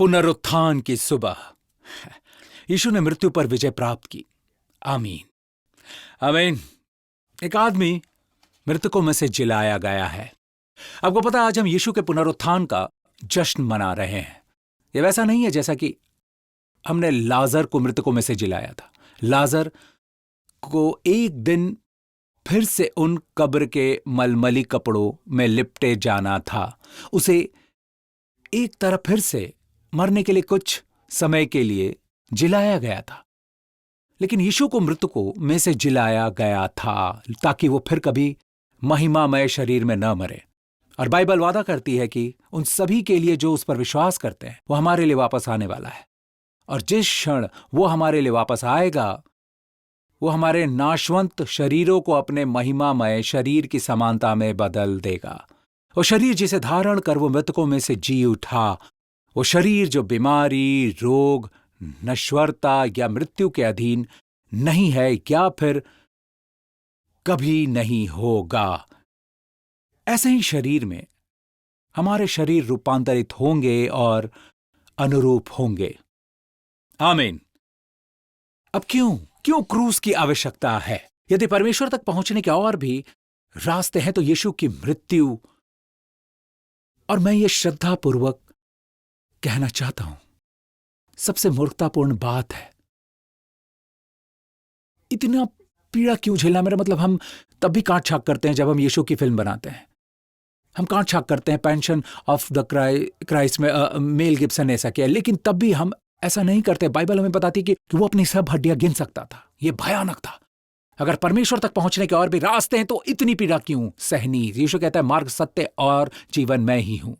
पुनरुत्थान की सुबह यीशु ने मृत्यु पर विजय प्राप्त की। आमीन आमीन। एक आदमी मृतकों में से जिलाया गया है। आपको पता है, आज हम यीशु के पुनरुत्थान का जश्न मना रहे हैं। यह वैसा नहीं है जैसा कि हमने लाजर को मृतकों में से जिलाया था। लाजर को एक दिन फिर से उन कब्र के मलमली कपड़ों में लिपटे जाना था। उसे एक तरफ फिर से मरने के लिए कुछ समय के लिए जिलाया गया था। लेकिन यीशु को मृतकों में से जिलाया गया था ताकि वो फिर कभी महिमामय शरीर में न मरे। और बाइबल वादा करती है कि उन सभी के लिए जो उस पर विश्वास करते हैं वो हमारे लिए वापस आने वाला है। और जिस क्षण वो हमारे लिए वापस आएगा, वो हमारे नाशवंत शरीरों को अपने महिमामय शरीर की समानता में बदल देगा। वो शरीर जिसे धारण कर वो मृतकों में से जी उठा, वो शरीर जो बीमारी, रोग, नश्वरता या मृत्यु के अधीन नहीं है या फिर कभी नहीं होगा, ऐसे ही शरीर में हमारे शरीर रूपांतरित होंगे और अनुरूप होंगे। आमीन। अब क्यों क्रूस की आवश्यकता है? यदि परमेश्वर तक पहुंचने के और भी रास्ते हैं तो यीशु की मृत्यु, और मैं ये श्रद्धापूर्वक कहना चाहता हूं, सबसे मूर्खतापूर्ण बात है। इतना पीड़ा क्यों झेलना? मेरा मतलब, हम तब भी काट छाक करते हैं जब हम यीशु की फिल्म बनाते हैं। हम काट छाक करते हैं पैशन ऑफ द क्राइस्ट में मेल गिब्सन ने ऐसा किया, लेकिन तब भी हम ऐसा नहीं करते। बाइबल हमें बताती कि वो अपनी सब हड्डियां गिन सकता था। यह भयानक था। अगर परमेश्वर तक पहुंचने के और भी रास्ते हैं तो इतनी पीड़ा क्यों सहनी? यीशु कहता है, मार्ग, सत्य और जीवन मैं ही हूं।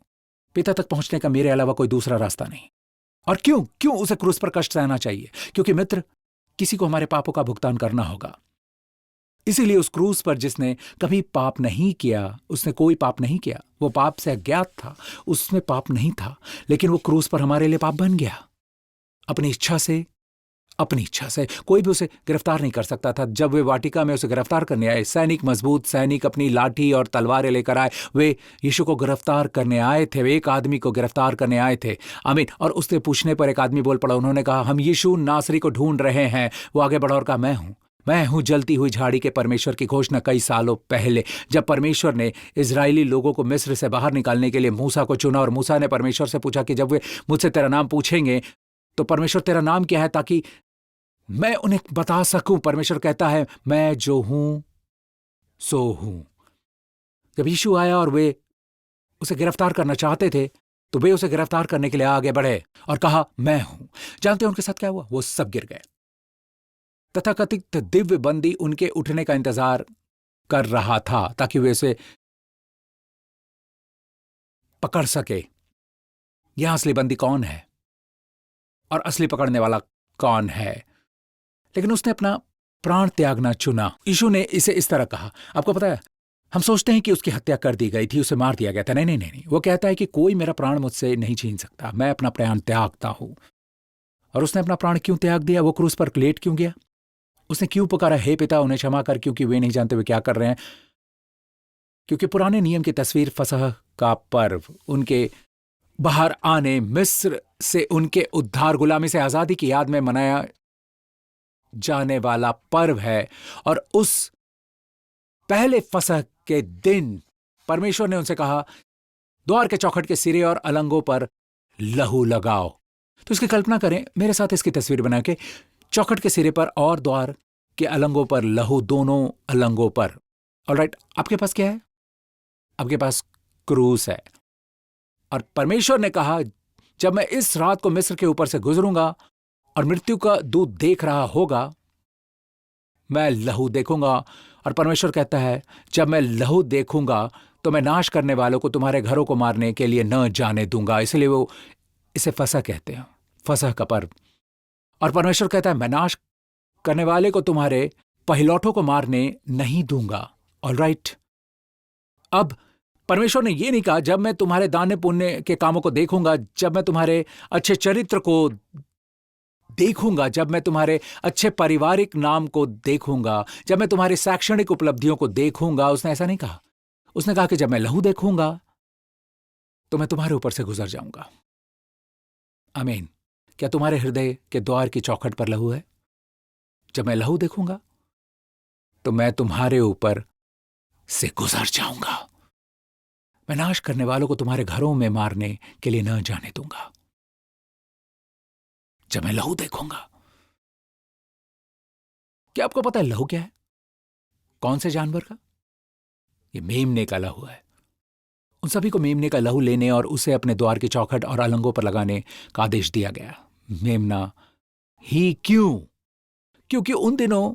पिता तक पहुंचने का मेरे अलावा कोई दूसरा रास्ता नहीं। और क्यों उसे क्रूस पर कष्ट सहना चाहिए? क्योंकि मित्र, किसी को हमारे पापों का भुगतान करना होगा। इसीलिए उस क्रूस पर जिसने कभी पाप नहीं किया, उसने कोई पाप नहीं किया, वो पाप से अज्ञात था, उसमें पाप नहीं था, लेकिन वो क्रूस पर हमारे लिए पाप बन गया। अपनी इच्छा से कोई भी उसे गिरफ्तार नहीं कर सकता था। जब वे वाटिका में उसे गिरफ्तार करने आए, मजबूत सैनिक अपनी लाठी और तलवारें लेकर आए। वे यीशु को गिरफ्तार करने आए थे। वे एक आदमी को गिरफ्तार करने आए थे। आमीन। और उससे पूछने पर एक आदमी बोल पड़ा। उन्होंने कहा, हम यीशु नासरी को ढूंढ रहे हैं। वो आगे बढ़ा और कहा, मैं हूं जलती हुई झाड़ी के परमेश्वर की घोषणा कई सालों पहले, जब परमेश्वर ने इजरायली लोगों को मिस्र से बाहर निकालने के लिए मूसा को चुना। और मूसा ने परमेश्वर से पूछा कि जब वे मुझसे तेरा नाम पूछेंगे तो परमेश्वर तेरा नाम क्या है, ताकि मैं उन्हें बता सकूं। परमेश्वर कहता है, मैं जो हूं सो हूं। जब यीशु आया और वे उसे गिरफ्तार करना चाहते थे तो वे उसे गिरफ्तार करने के लिए आगे बढ़े और कहा, मैं हूं। जानते हैं उनके साथ क्या हुआ? वो सब गिर गए। तथाकथित दिव्य बंदी उनके उठने का इंतजार कर रहा था ताकि वे उसे पकड़ सके। यह असली बंदी कौन है और असली पकड़ने वाला कौन है? लेकिन उसने अपना प्राण त्यागना चुना। यीशु ने इसे इस तरह कहा। आपको पता है, हम सोचते हैं कि उसकी हत्या कर दी गई थी, उसे मार दिया गया था। नहीं। वो कहता है कि कोई मेरा प्राण मुझसे नहीं छीन सकता, मैं अपना प्राण त्यागता हूं। और उसने अपना प्राण क्यों त्याग दिया? वो क्रूस पर लेट क्यों गया? उसने क्यों पुकारा, हे पिता उन्हें क्षमा कर, क्योंकि वे नहीं जानते वे क्या कर रहे हैं? क्योंकि पुराने नियम की तस्वीर, फसह का पर्व, उनके बाहर आने, मिस्र से उनके उद्धार, गुलामी से आजादी की याद में मनाया जाने वाला पर्व है। और उस पहले फसह के दिन परमेश्वर ने उनसे कहा, द्वार के चौखट के सिरे और अलंगों पर लहू लगाओ। तो इसकी कल्पना करें, मेरे साथ इसकी तस्वीर बना के, चौखट के सिरे पर और द्वार के अलंगों पर लहू, दोनों अलंगों पर। ऑलराइट, आपके पास क्या है? आपके पास क्रूस है। और परमेश्वर ने कहा, जब मैं इस रात को मिस्र के ऊपर से गुजरूंगा और मृत्यु का दूत देख रहा होगा, मैं लहू देखूंगा। और परमेश्वर कहता है, जब मैं लहू देखूंगा तो मैं नाश करने वालों को तुम्हारे घरों को मारने के लिए न जाने दूंगा। इसलिए वो इसे फसह कहते हैं, फसह का पर्व। और परमेश्वर कहता है, मैं नाश करने वाले को तुम्हारे पहिलौठों को मारने नहीं दूंगा। ऑलराइट, अब परमेश्वर ने यह नहीं कहा, जब मैं तुम्हारे दाने पुण्य के कामों को देखूंगा, जब मैं तुम्हारे अच्छे चरित्र को देखूंगा, जब मैं तुम्हारे अच्छे पारिवारिक नाम को देखूंगा, जब मैं तुम्हारी शैक्षणिक उपलब्धियों को देखूंगा। उसने ऐसा नहीं कहा। उसने कहा कि जब मैं लहू देखूंगा तो मैं तुम्हारे ऊपर से गुजर जाऊंगा। आमीन। क्या तुम्हारे हृदय के द्वार की चौखट पर लहू है? जब मैं लहू देखूंगा तो मैं तुम्हारे ऊपर से गुजर जाऊंगा। मैं नाश करने वालों को तुम्हारे घरों में मारने के लिए न जाने दूंगा। जब मैं लहू देखूंगा। क्या आपको पता है लहू क्या है? कौन से जानवर का? ये मेमने का लहू है। उन सभी को मेमने का लहू लेने और उसे अपने द्वार की चौखट और अलंगों पर लगाने का आदेश दिया गया। मेमना ही क्यों? क्योंकि उन दिनों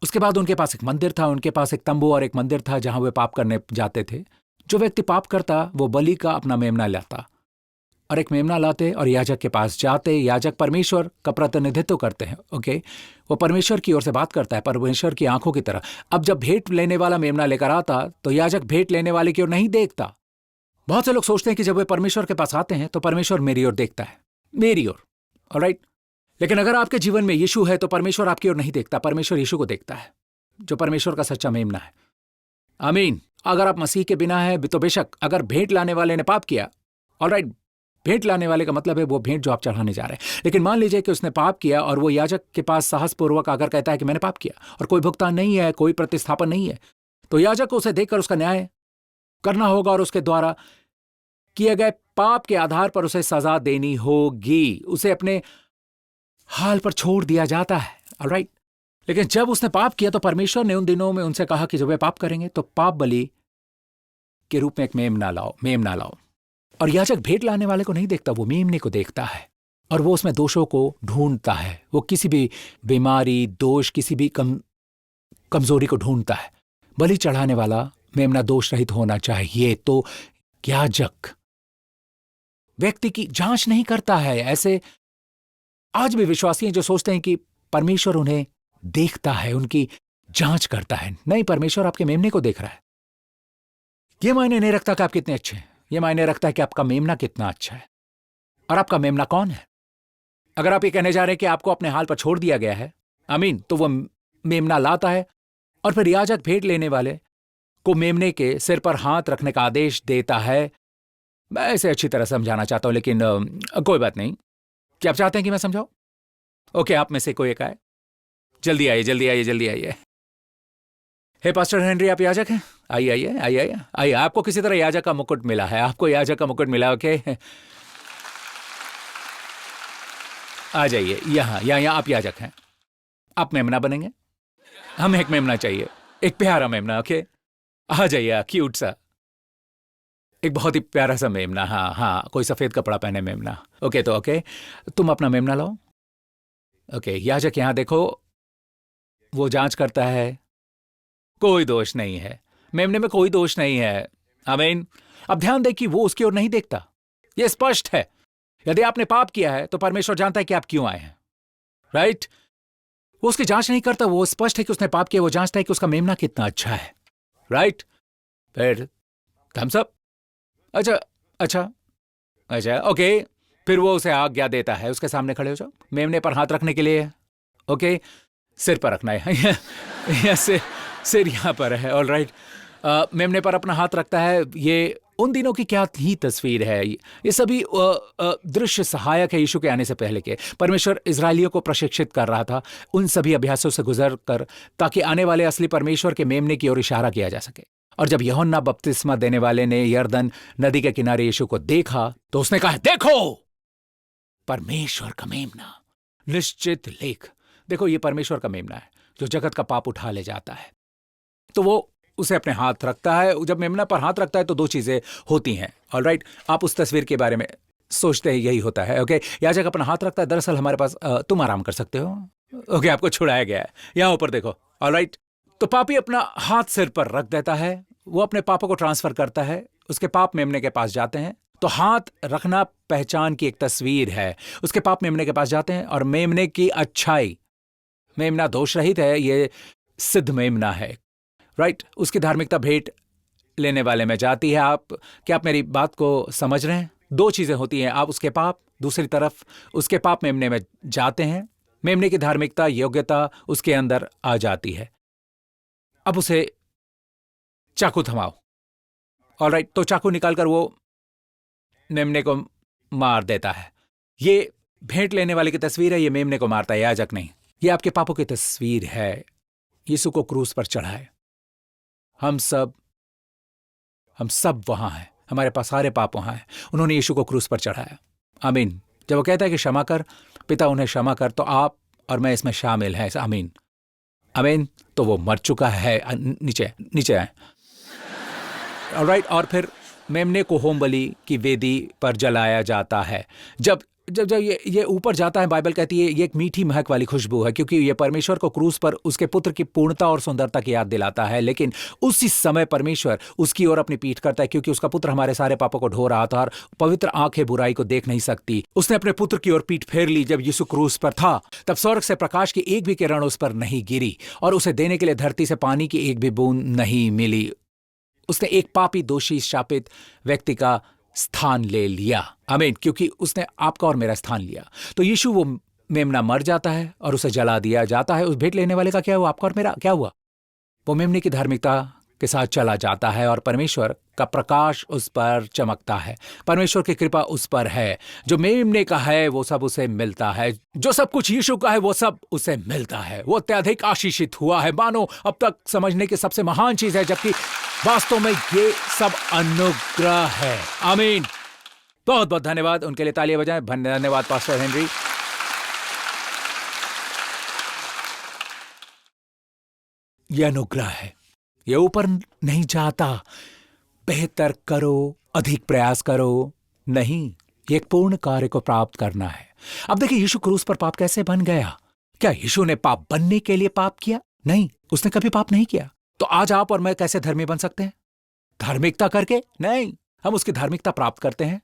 उसके बाद उनके पास एक मंदिर था, उनके पास एक तंबू और एक मंदिर था जहां वे पाप करने जाते थे। जो व्यक्ति पाप करता वो बलि का अपना मेमना लाता और एक मेमना लाते और याजक के पास जाते। याजक परमेश्वर का प्रतिनिधित्व करते हैं। ओके, वो परमेश्वर की ओर से बात करता है, परमेश्वर की आंखों की तरह। अब जब भेंट लेने वाला मेमना लेकर आता तो याजक भेंट लेने वाले की ओर नहीं देखता। बहुत से लोग सोचते हैं कि जब वे परमेश्वर के पास आते हैं तो परमेश्वर मेरी ओर देखता है, मेरी ओर। ऑलराइट, लेकिन अगर आपके जीवन में यीशु है तो परमेश्वर आपकी ओर नहीं देखता, परमेश्वर यीशु को देखता है, जो परमेश्वर का सच्चा मेमना है। आमीन। अगर आप मसीह के बिना है तो बेशक, अगर भेंट लाने वाले ने पाप किया, ऑलराइट, भेंट लाने वाले का मतलब है वो भेंट जो आप चढ़ाने जा रहे हैं। लेकिन मान लीजिए कि उसने पाप किया और वो याजक के पास साहसपूर्वक आकर कहता है कि मैंने पाप किया और कोई भुगतान नहीं है, कोई प्रतिस्थापन नहीं है, तो याजक को उसे देखकर उसका न्याय करना होगा और उसके द्वारा किए गए पाप के आधार पर उसे सजा देनी होगी। उसे अपने हाल पर छोड़ दिया जाता है। ऑलराइट, लेकिन जब उसने पाप किया तो परमेश्वर ने उन दिनों में उनसे कहा कि जब वे पाप करेंगे तो पाप बलि के रूप में एक मेमना लाओ। और याजक भेंट लाने वाले को नहीं देखता, वो मेमने को देखता है और वो उसमें दोषों को ढूंढता है। वो किसी भी बीमारी, दोष, किसी भी कमजोरी को ढूंढता है। बलि चढ़ाने वाला मेमना दोष रहित होना चाहिए। तो याजक व्यक्ति की जांच नहीं करता है। ऐसे आज भी विश्वासी हैं जो सोचते हैं कि परमेश्वर उन्हें देखता है, उनकी जांच करता है। नहीं, परमेश्वर आपके मेमने को देख रहा है। यह मायने नहीं रखता कि आप कितने अच्छे हैं, यह मायने रखता है कि आपका मेमना कितना अच्छा है और आपका मेमना कौन है। अगर आप ये कहने जा रहे हैं कि आपको अपने हाल पर छोड़ दिया गया है, आमीन, तो वो मेमना लाता है और फिर याजक भेंट लेने वाले को मेमने के सिर पर हाथ रखने का आदेश देता है। मैं इसे अच्छी तरह समझाना चाहता हूं, लेकिन कोई बात नहीं। क्या आप चाहते हैं कि मैं समझाऊं? ओके, आप में से कोई एक आए। जल्दी आइए, जल्दी आइए, जल्दी आइए। हे पास्टर हेनरी, आप याजक हैं? आइए आइए आइए आइए आइए। आपको किसी तरह याजक का मुकुट मिला है, आपको याजक का मुकुट मिला। ओके, आ जाइए यहाँ यहाँ यहाँ। आप याजक हैं, आप मेमना बनेंगे। हमें एक मेमना चाहिए, एक प्यारा मेमना। ओके, आ जाइए, क्यूट सा, एक बहुत ही प्यारा सा मेमना। हाँ हाँ, कोई सफेद कपड़ा पहने मेमना। ओके, तो ओके, तुम अपना मेमना लाओ। ओके, याजक यहाँ देखो, वो जांच करता है, कोई दोष नहीं है, मेमने में कोई दोष नहीं है। आमीन। अब ध्यान दें कि वो उसकी ओर नहीं देखता, यह स्पष्ट है। यदि आपने पाप किया है तो परमेश्वर जानता है कि आप क्यों आए हैं। राइट, वो उसकी जांच नहीं करता, वो स्पष्ट है कि उसने पाप किया, वो जांचता है कि उसका मेमना कितना अच्छा है। राइट, फिर थम्स अप। अच्छा अच्छा अच्छा, ओके, फिर वो उसे आज्ञा देता है, उसके सामने खड़े हो जाओ, मेमने पर हाथ रखने के लिए। ओके, सिर पर रखना है सिर यहां पर है। ऑल राइट, मेमने पर अपना हाथ रखता है। ये उन दिनों की क्या ही तस्वीर है। ये सभी दृश्य सहायक है यीशु के आने से पहले के। परमेश्वर इजरायलियों को प्रशिक्षित कर रहा था उन सभी अभ्यासों से गुजर कर, ताकि आने वाले असली परमेश्वर के मेमने की ओर इशारा किया जा सके। और जब यूहन्ना बपतिस्मा देने वाले ने यरदन नदी के किनारे यीशु को देखा तो उसने कहा, देखो परमेश्वर का मेमना, निश्चित लेख। देखो, ये परमेश्वर का मेमना है जो जगत का पाप उठा ले जाता है। तो वो उसे अपने हाथ रखता है। जब मेमना पर हाथ रखता है तो दो चीजें होती हैं। ऑलराइट, आप उस तस्वीर के बारे में सोचते हैं, यही होता है। ओके, याजक अपना हाथ रखता है। दरअसल हमारे पास तुम आराम कर सकते हो। ओके, आपको छुड़ाया गया है, यहां ऊपर देखो। ऑलराइट, तो पापी अपना हाथ सिर पर रख देता है, वो अपने पापों को ट्रांसफर करता है, उसके पाप मेमने के पास जाते हैं। तो हाथ रखना पहचान की एक तस्वीर है। उसके पाप मेमने के पास जाते हैं और मेमने की अच्छाई, मेमना दोष रहित है, ये सिद्ध मेमना है। राइट, उसकी धार्मिकता भेंट लेने वाले में जाती है। क्या आप मेरी बात को समझ रहे हैं? दो चीजें होती हैं, आप उसके पाप, दूसरी तरफ उसके पाप मेमने में जाते हैं। मेमने की धार्मिकता, योग्यता उसके अंदर आ जाती है। अब उसे चाकू थमाओ। ऑलराइट, तो चाकू निकालकर वो मेमने को मार देता है। ये भेंट लेने वाले की तस्वीर है, ये मेमने को मारता है, याजक नहीं। ये आपके पापों की तस्वीर है। यीशु को क्रूस पर चढ़ाए। हम सब वहां हैं, हमारे पास सारे पाप वहां हैं। उन्होंने यीशु को क्रूस पर चढ़ाया। आमीन। जब वो कहता है कि क्षमा कर पिता, उन्हें क्षमा कर, तो आप और मैं इसमें शामिल हैं। आमीन, आमीन। तो वो मर चुका है। नीचे आए। ऑलराइट। और फिर मेमने को होम बलि की वेदी पर जलाया जाता है। जब जब जब ये ऊपर जाता है, बाइबल कहती है ये एक मीठी महक वाली खुशबू है, क्योंकि ये परमेश्वर को क्रूस पर उसके पुत्र की पूर्णता और सुंदरता की याद दिलाता है। लेकिन उसी समय परमेश्वर उसकी ओर अपनी पीठ करता है, क्योंकि उसका पुत्र हमारे सारे पापों को ढो रहा था और पवित्र आंखें बुराई को देख नहीं सकती। उसने अपने पुत्र की ओर पीठ फेर ली। जब यीशु क्रूस पर था, तब स्वर्ग से प्रकाश की एक भी किरण उस पर नहीं गिरी, और उसे देने के लिए धरती से पानी की एक भी बूंद नहीं मिली। उसने एक पापी, दोषी, शापित व्यक्ति का स्थान ले लिया। आमीन। क्योंकि उसने आपका और मेरा स्थान लिया। तो यीशु, वो मेमना मर जाता है और उसे जला दिया जाता है। उस भेंट लेने वाले का क्या हुआ? आपका और मेरा क्या हुआ? वो मेमने की धार्मिकता के साथ चला जाता है, और परमेश्वर का प्रकाश उस पर चमकता है। परमेश्वर की कृपा उस पर है। जो मेमने का है वो सब उसे मिलता है। जो सब कुछ यीशु का है वो सब उसे मिलता है। वो अत्यधिक आशीषित हुआ है, मानो अब तक समझने की सबसे महान चीज है, जबकि वास्तव में ये सब अनुग्रह है। आमीन। बहुत बहुत धन्यवाद। उनके लिए तालियां बजाएं। धन्यवाद पास्टर हेनरी। यह अनुग्रह है, ये ऊपर नहीं जाता। बेहतर करो, अधिक प्रयास करो, नहीं, ये एक पूर्ण कार्य को प्राप्त करना है। अब देखिए, यीशु क्रूस पर पाप कैसे बन गया? क्या यीशु ने पाप बनने के लिए पाप किया? नहीं, उसने कभी पाप नहीं किया। तो आज आप और मैं कैसे धर्मी बन सकते हैं? धार्मिकता करके? नहीं, हम उसकी धार्मिकता प्राप्त करते हैं।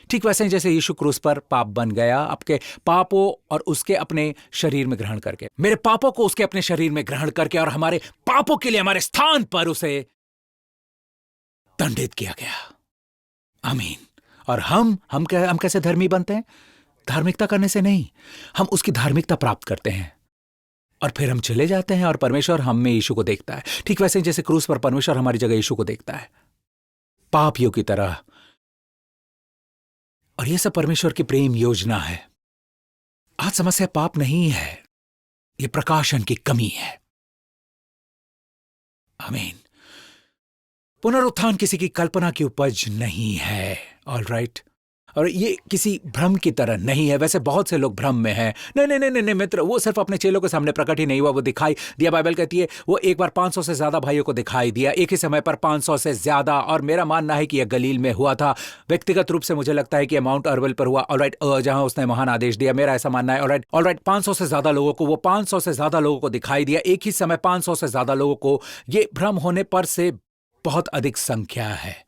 ठीक वैसे ही जैसे यीशु क्रूस पर पाप बन गया, आपके पापों और उसके अपने शरीर में ग्रहण करके, मेरे पापों को उसके अपने शरीर में ग्रहण करके, और हमारे पापों के लिए हमारे स्थान पर उसे दंडित किया गया। आमीन। और हम कैसे धर्मी बनते हैं? धार्मिकता करने से नहीं, हम उसकी धार्मिकता प्राप्त करते हैं, और फिर हम चले जाते हैं, और परमेश्वर हम में यीशु को देखता है। ठीक वैसे जैसे क्रूस पर परमेश्वर हमारी जगह यीशु को देखता है, पापियों की तरह। और यह सब परमेश्वर की प्रेम योजना है। आज समस्या पाप नहीं है, यह प्रकाशन की कमी है। आमीन। पुनरुत्थान किसी की कल्पना की उपज नहीं है। ऑलराइट। और ये किसी भ्रम की तरह नहीं है। वैसे बहुत से लोग भ्रम में हैं। नहीं नहीं नहीं नहीं मित्र, वो सिर्फ अपने चेलों के सामने प्रकट ही नहीं हुआ, वो दिखाई दिया। बाइबल कहती है वो एक बार 500 से ज्यादा भाइयों को दिखाई दिया, एक ही समय पर 500 से ज्यादा। और मेरा मानना है कि यह गलील में हुआ था। व्यक्तिगत रूप से मुझे लगता है कि माउंट अर्बल पर हुआ। ऑलराइट, जहां उसने महान आदेश दिया। मेरा ऐसा मानना है। ऑलराइट, 500 से ज्यादा लोगों को, वो 500 से ज्यादा लोगों को दिखाई दिया एक ही समय, 500 से ज्यादा लोगों को। ये भ्रम होने पर से बहुत अधिक संख्या है,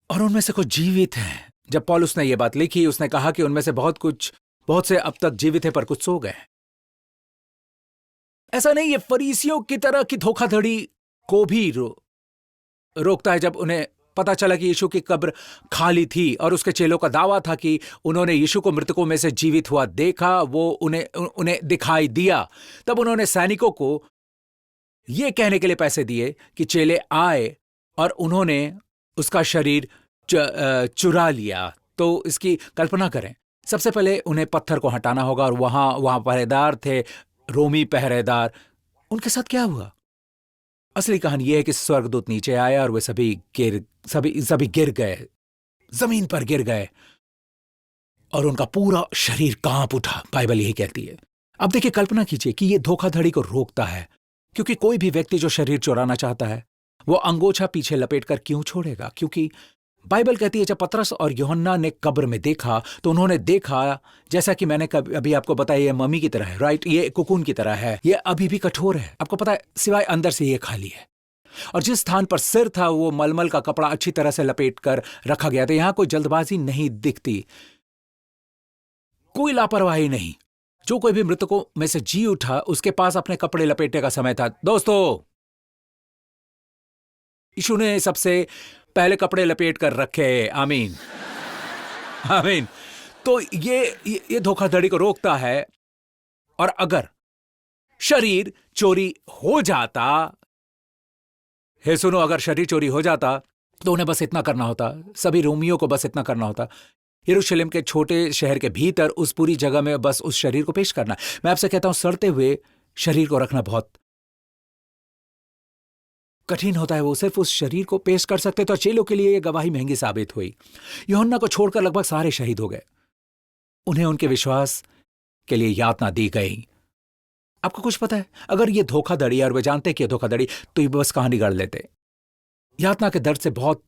और उनमें से कुछ जीवित हैं। जब पौलुस ने यह बात लिखी, उसने कहा कि उनमें से बहुत से अब तक जीवित हैं, पर कुछ सो गए। ऐसा नहीं, ये फरीसियों की तरह की धोखाधड़ी को भी रोकता है। जब उन्हें पता चला कि यीशु की कब्र खाली थी, और उसके चेलों का दावा था कि उन्होंने यीशु को मृतकों में से जीवित हुआ देखा, वो उन्हें दिखाई दिया, तब उन्होंने सैनिकों को यह कहने के लिए पैसे दिए कि चेले आए और उन्होंने उसका शरीर चुरा लिया। तो इसकी कल्पना करें, सबसे पहले उन्हें पत्थर को हटाना होगा, और वहां पहरेदार थे, रोमी पहरेदार। उनके साथ क्या हुआ? असली कहानी यह है कि स्वर्गदूत नीचे आया, और वे सभी गिर गए, जमीन पर गिर गए, और उनका पूरा शरीर कांप उठा। बाइबल यही कहती है। अब देखिए, कल्पना कीजिए कि यह धोखाधड़ी को रोकता है, क्योंकि कोई भी व्यक्ति जो शरीर चुराना चाहता है, वो अंगोछा पीछे लपेटकर क्यों छोड़ेगा? क्योंकि बाइबल कहती है जब पतरस और यूहन्ना ने कब्र में देखा, तो उन्होंने देखा, जैसा कि मैंने अभी आपको बताया, ये मम्मी की तरह है। राइट, ये कुकून की तरह है, ये अभी भी कठोर है। आपको पता है, सिवाय अंदर से ये खाली है। और जिस स्थान पर सिर था, वो मलमल का कपड़ा अच्छी तरह से लपेट कर रखा गया था। यहां कोई जल्दबाजी नहीं दिखती, कोई लापरवाही नहीं। जो कोई भी मृतकों में से जी उठा, उसके पास अपने कपड़े लपेटने का समय था। दोस्तों, यीशु ने सबसे पहले कपड़े लपेट कर रखे। आमीन, आमीन। तो ये धोखाधड़ी को रोकता है। और अगर शरीर चोरी हो जाता, सुनो, अगर शरीर चोरी हो जाता, तो उन्हें बस इतना करना होता, सभी रोमियों को बस इतना करना होता यरूशलेम के छोटे शहर के भीतर उस पूरी जगह में बस उस शरीर को पेश करना। मैं आपसे कहता हूं, सड़ते हुए शरीर को रखना बहुत कठिन होता है। वो सिर्फ उस शरीर को पेश कर सकते, तो चेलों के लिए यह गवाही महंगी साबित हुई। यूहन्ना को छोड़कर लगभग सारे शहीद हो गए। उन्हें उनके विश्वास के लिए यातना दी गई। आपको कुछ पता है, अगर ये धोखाधड़ी और वे जानते कि धोखाधड़ी, तो ये बस कहानी गढ़ लेते। यातना के दर्द से बहुत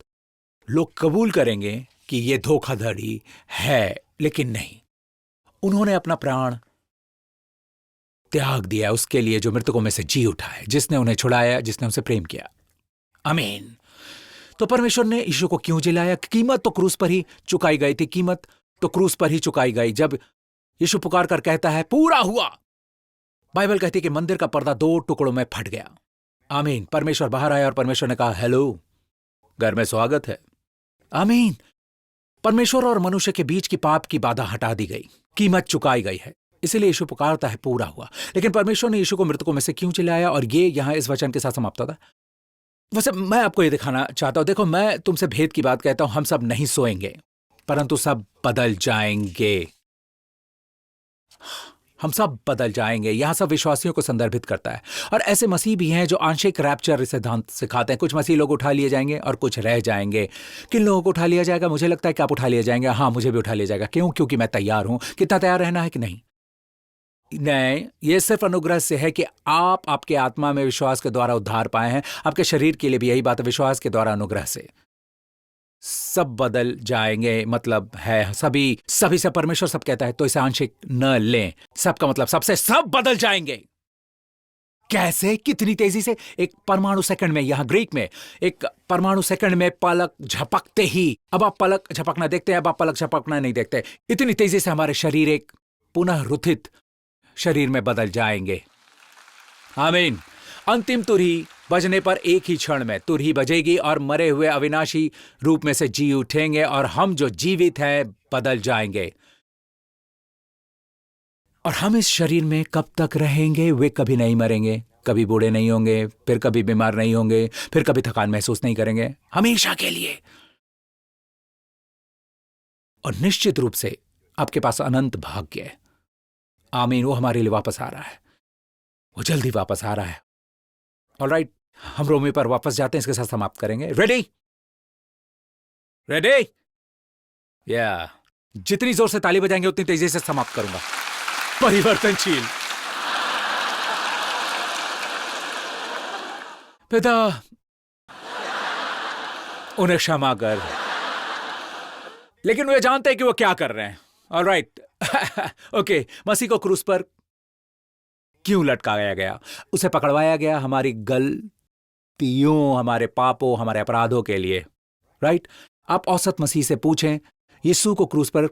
लोग कबूल करेंगे कि यह धोखाधड़ी है, लेकिन नहीं। उन्होंने अपना प्राण त्याग दिया उसके लिए जो मृतकों में से जी उठा है, जिसने उन्हें छुड़ाया, जिसने उनसे प्रेम किया। आमीन। तो परमेश्वर ने यीशु को क्यों जिलाया? कीमत तो क्रूस पर ही चुकाई गई थी। कीमत तो क्रूस पर ही चुकाई गई। जब यीशु पुकार कर कहता है पूरा हुआ, बाइबल कहती है कि मंदिर का पर्दा 2 टुकड़ों में फट गया। आमीन। परमेश्वर बाहर आया और परमेश्वर ने कहा, हेलो, घर में स्वागत है। आमीन। परमेश्वर और मनुष्य के बीच की पाप की बाधा हटा दी गई, कीमत चुकाई गई है। इसीलिए यीशु पुकारता है पूरा हुआ। लेकिन परमेश्वर ने यीशु को मृतकों में से क्यों जिलाया? और ये यहां इस वचन के साथ समाप्त होता है। वैसे मैं आपको ये दिखाना चाहता हूं। देखो, मैं तुमसे भेद की बात कहता हूं। हम सब नहीं सोएंगे, परंतु सब बदल जाएंगे। हम सब बदल जाएंगे। यहां सब विश्वासियों को संदर्भित करता है। और ऐसे मसीह भी हैं जो आंशिक रैप्चर सिद्धांत सिखाते हैं। कुछ मसीह लोग उठा लिए जाएंगे और कुछ रह जाएंगे। किन लोगों को उठा लिया जाएगा? मुझे लगता है कि आप उठा लिए जाएंगे। हाँ, मुझे भी उठा लिया जाएगा। क्यों? क्योंकि मैं तैयार हूं। कितना तैयार रहना है कि नहीं? नहीं, यह सिर्फ अनुग्रह से है कि आप आपके आत्मा में विश्वास के द्वारा उद्धार पाए हैं। आपके शरीर के लिए भी यही बात है, विश्वास के द्वारा अनुग्रह से सब बदल जाएंगे। मतलब है सभी से परमेश्वर सब कहता है, तो इसे आंशिक न लें। सबका मतलब सबसे सब बदल जाएंगे। कैसे? कितनी तेजी से? एक परमाणु सेकंड में, यहां ग्रीक में एक परमाणु सेकंड में पलक झपकते ही। अब आप पलक झपकना देखते हैं, अब आप पलक झपकना नहीं देखते। इतनी तेजी से हमारे शरीर एक पुनः रुथित शरीर में बदल जाएंगे। आमीन। अंतिम तुरही बजने पर एक ही क्षण में तुरही बजेगी और मरे हुए अविनाशी रूप में से जी उठेंगे, और हम जो जीवित हैं बदल जाएंगे। और हम इस शरीर में कब तक रहेंगे? वे कभी नहीं मरेंगे, कभी बूढ़े नहीं होंगे, फिर कभी बीमार नहीं होंगे, फिर कभी थकान महसूस नहीं करेंगे, हमेशा के लिए। और निश्चित रूप से आपके पास अनंत भाग्य है। आमीन। वो हमारे लिए वापस आ रहा है, वो जल्दी वापस आ रहा है। ऑलराइट, हम रोमी पर वापस जाते हैं, इसके साथ समाप्त करेंगे। रेडी? रेडी? या जितनी जोर से ताली बजाएंगे उतनी तेजी से समाप्त करूंगा। परिवर्तनशील पिता, उन्हें क्षमा कर। लेकिन वे जानते हैं कि वो क्या कर रहे हैं। ऑलराइट। ओके, मसीह को क्रूस पर क्यों लटकाया गया? उसे पकड़वाया गया हमारी गलतियों, हमारे पापों, हमारे अपराधों के लिए। राइट? आप औसत मसीह से पूछें, यीशु को क्रूस पर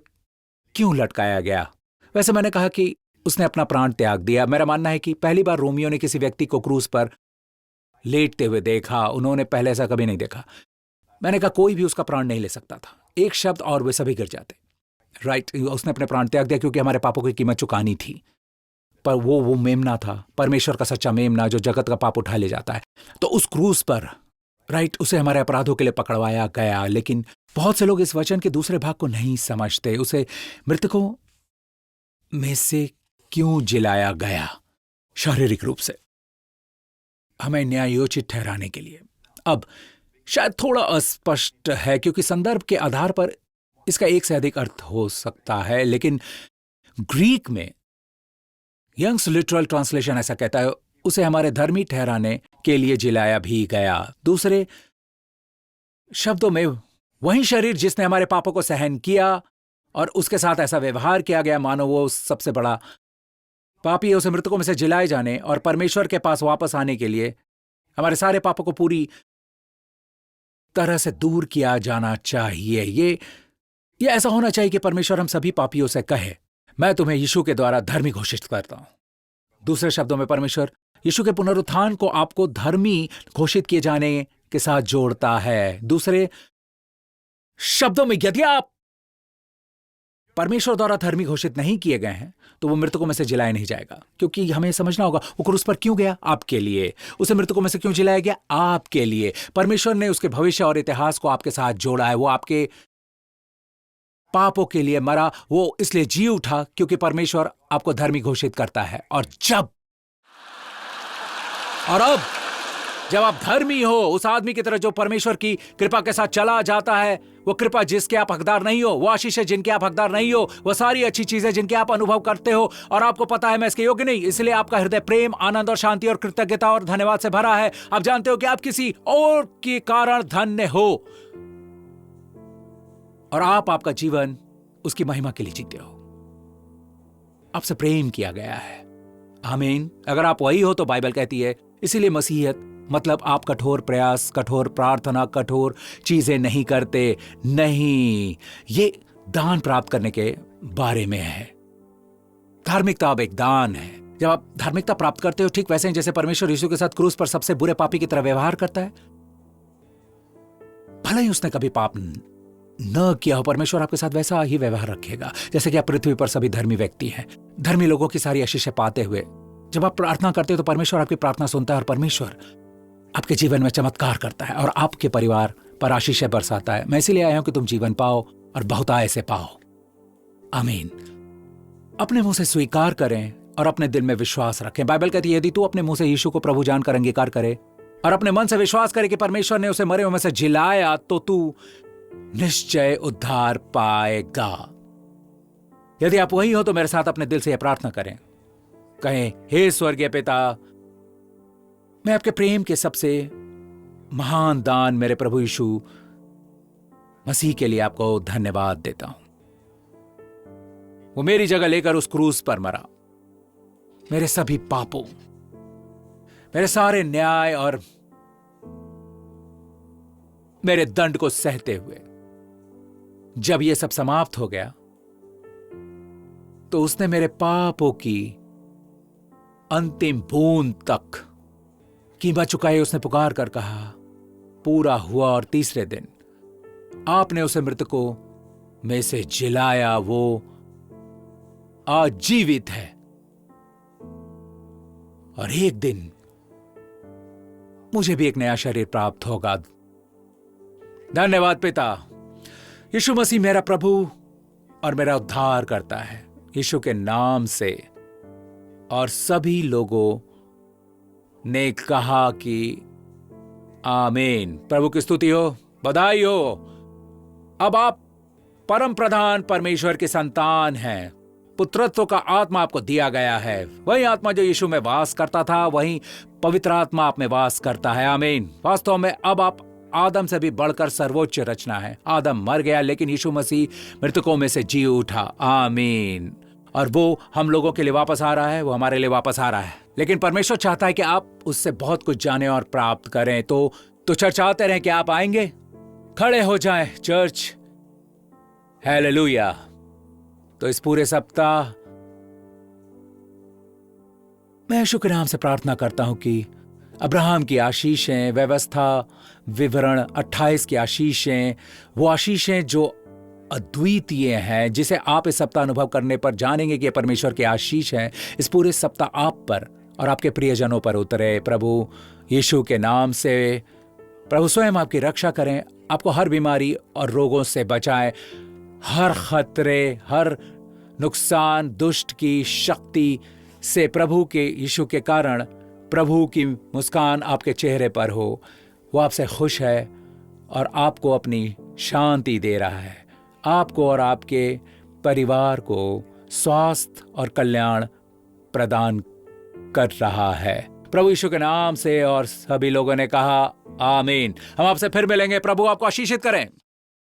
क्यों लटकाया गया? वैसे मैंने कहा कि उसने अपना प्राण त्याग दिया। मेरा मानना है कि पहली बार रोमियो ने किसी व्यक्ति को क्रूस पर लेटते हुए देखा। उन्होंने पहले ऐसा कभी नहीं देखा। मैंने कहा कोई भी उसका प्राण नहीं ले सकता था। एक शब्द और वे सभी गिर जाते। राइट? उसने अपने प्राण त्याग दिया क्योंकि हमारे पापों की कीमत चुकानी थी। पर वो मेमना था, परमेश्वर का सच्चा मेमना, जो जगत का पाप उठा ले जाता है। तो उस क्रूस पर, राइट, उसे हमारे अपराधों के लिए पकड़वाया गया। लेकिन बहुत से लोग इस वचन के दूसरे भाग को नहीं समझते। उसे मृतकों में से क्यों जिलाया गया? शारीरिक रूप से हमें न्यायोचित ठहराने के लिए। अब शायद थोड़ा अस्पष्ट है क्योंकि संदर्भ के आधार पर इसका एक से अधिक अर्थ हो सकता है, लेकिन ग्रीक में यंग्स लिटरल ट्रांसलेशन ऐसा कहता है, उसे हमारे धर्मी ठहराने के लिए जिलाया भी गया। दूसरे शब्दों में, वही शरीर जिसने हमारे पापों को सहन किया और उसके साथ ऐसा व्यवहार किया गया मानो वो सबसे बड़ा पापी है, उसे मृतकों में से जिलाए जाने और परमेश्वर के पास वापस आने के लिए हमारे सारे पापों को पूरी तरह से दूर किया जाना चाहिए। ये ऐसा होना चाहिए कि परमेश्वर हम सभी पापियों से कहे, मैं तुम्हें यीशु के द्वारा धर्मी घोषित करता हूं। दूसरे शब्दों में, परमेश्वर यीशु के पुनरुत्थान को आपको धर्मी घोषित किए जाने के साथ जोड़ता है। दूसरे शब्दों में, यदि आप परमेश्वर द्वारा धर्मी घोषित नहीं किए गए हैं तो वो मृतकों में से जिलाया नहीं जाएगा। क्योंकि हमें समझना होगा वो क्रूस पर क्यों गया? आपके लिए। उसे मृतकों में से क्यों जिलाया गया? आपके लिए। परमेश्वर ने उसके भविष्य और इतिहास को आपके साथ जोड़ा है। वो आपके पापों के लिए मरा, वो इसलिए जी उठा क्योंकि परमेश्वर आपको धर्मी घोषित करता है। और अब जब आप धर्मी हो, उस आदमी की तरह जो परमेश्वर की कृपा के साथ चला जाता है, वो कृपा जिसके आप हकदार नहीं हो, वो आशीष है जिनके आप हकदार नहीं हो, वो सारी अच्छी चीजें जिनके आप अनुभव करते हो और आपको पता है मैं इसके योग्य नहीं, इसलिए आपका हृदय प्रेम, आनंद और शांति और कृतज्ञता और धन्यवाद से भरा है। आप जानते हो कि आप किसी और के कारण धन्य हो और आपका जीवन उसकी महिमा के लिए जीते हो। आपसे प्रेम किया गया है। आमीन। अगर आप वही हो तो बाइबल कहती है, इसीलिए मसीहियत मतलब आप कठोर प्रयास, कठोर प्रार्थना, कठोर चीजें नहीं करते। नहीं, ये दान प्राप्त करने के बारे में है। धार्मिकता अब एक दान है। जब आप धार्मिकता प्राप्त करते हो, ठीक वैसे ही जैसे परमेश्वर यीशु के साथ क्रूस पर सबसे बुरे पापी की तरह व्यवहार करता है, भले ही उसने कभी पाप न किया हो, परमेश्वर आपके साथ वैसा ही व्यवहार रखेगा जैसे कि आप पृथ्वी पर सभी धर्मी व्यक्ति हैं, धर्मी लोगों की सारी आशीषें पाते हुए। जब आप प्रार्थना करते हो तो परमेश्वर आपकी प्रार्थना सुनता है और परमेश्वर आपके जीवन में चमत्कार करता है और आपके परिवार पर आशीषें बरसाता है। मैं इसीलिए आया हूं कि तुम जीवन पाओ और बहुतायत से पाओ। आमीन। अपने मुंह से स्वीकार करें और अपने दिल में विश्वास रखें। बाइबल कहती है, यदि तू अपने मुंह से यीशु को प्रभु जानकर अंगीकार करे और अपने मन से विश्वास करे कि परमेश्वर ने उसे मरे हुए में से जिलाया, तो तू निश्चय उद्धार पाएगा। यदि आप वही हो तो मेरे साथ अपने दिल से यह प्रार्थना करें। कहें, हे स्वर्गीय पिता, मैं आपके प्रेम के सबसे महान दान मेरे प्रभु यीशु मसीह के लिए आपको धन्यवाद देता हूं। वो मेरी जगह लेकर उस क्रूस पर मरा, मेरे सभी पापों, मेरे सारे न्याय और मेरे दंड को सहते हुए। जब यह सब समाप्त हो गया तो उसने मेरे पापों की अंतिम बूंद तक कीमत चुकाई। उसने पुकार कर कहा, पूरा हुआ। और तीसरे दिन आपने उसे मृतकों में से जिलाया। वो आजीवित है और एक दिन मुझे भी एक नया शरीर प्राप्त होगा। धन्यवाद पिता। यीशु मसीह मेरा प्रभु और मेरा उद्धार करता है, यीशु के नाम से। और सभी लोगों ने कहा कि आमीन। प्रभु की स्तुति हो, बधाई हो। अब आप परम प्रधान परमेश्वर की संतान हैं। पुत्रत्व का आत्मा आपको दिया गया है। वही आत्मा जो यीशु में वास करता था, वही पवित्र आत्मा आप में वास करता है। आमीन। वास्तव में अब आप आदम से भी बढ़कर सर्वोच्च रचना है। आदम मर गया लेकिन यीशु मसीह मृतकों में से जी उठा। आमीन। और वो हम लोगों के लिए वापस आ रहा है, वो हमारे लिए वापस आ रहा है। लेकिन परमेश्वर चाहता है कि आप उससे बहुत कुछ जाने और प्राप्त करें। तो चर्चाते रहें कि आप आएंगे। खड़े हो जाएं चर्च। हालेलुया। तो इस पूरे सप्ताह मैं यीशु के नाम से प्रार्थना करता हूं कि अब्राहम की आशीषें, व्यवस्था विवरण 28 की आशीषें, वो आशीषें जो अद्वितीय हैं, जिसे आप इस सप्ताह अनुभव करने पर जानेंगे कि परमेश्वर की आशीष है, इस पूरे सप्ताह आप पर और आपके प्रियजनों पर उतरे। प्रभु यीशु के नाम से प्रभु स्वयं आपकी रक्षा करें, आपको हर बीमारी और रोगों से बचाएं, हर खतरे, हर नुकसान, दुष्ट की शक्ति से प्रभु के यीशु के कारण प्रभु की मुस्कान आपके चेहरे पर हो। वो आपसे खुश है और आपको अपनी शांति दे रहा है। आपको और आपके परिवार को स्वास्थ्य और कल्याण प्रदान कर रहा है प्रभु यीशु के नाम से। और सभी लोगों ने कहा आमीन। हम आपसे फिर मिलेंगे। प्रभु आपको आशीषित करें।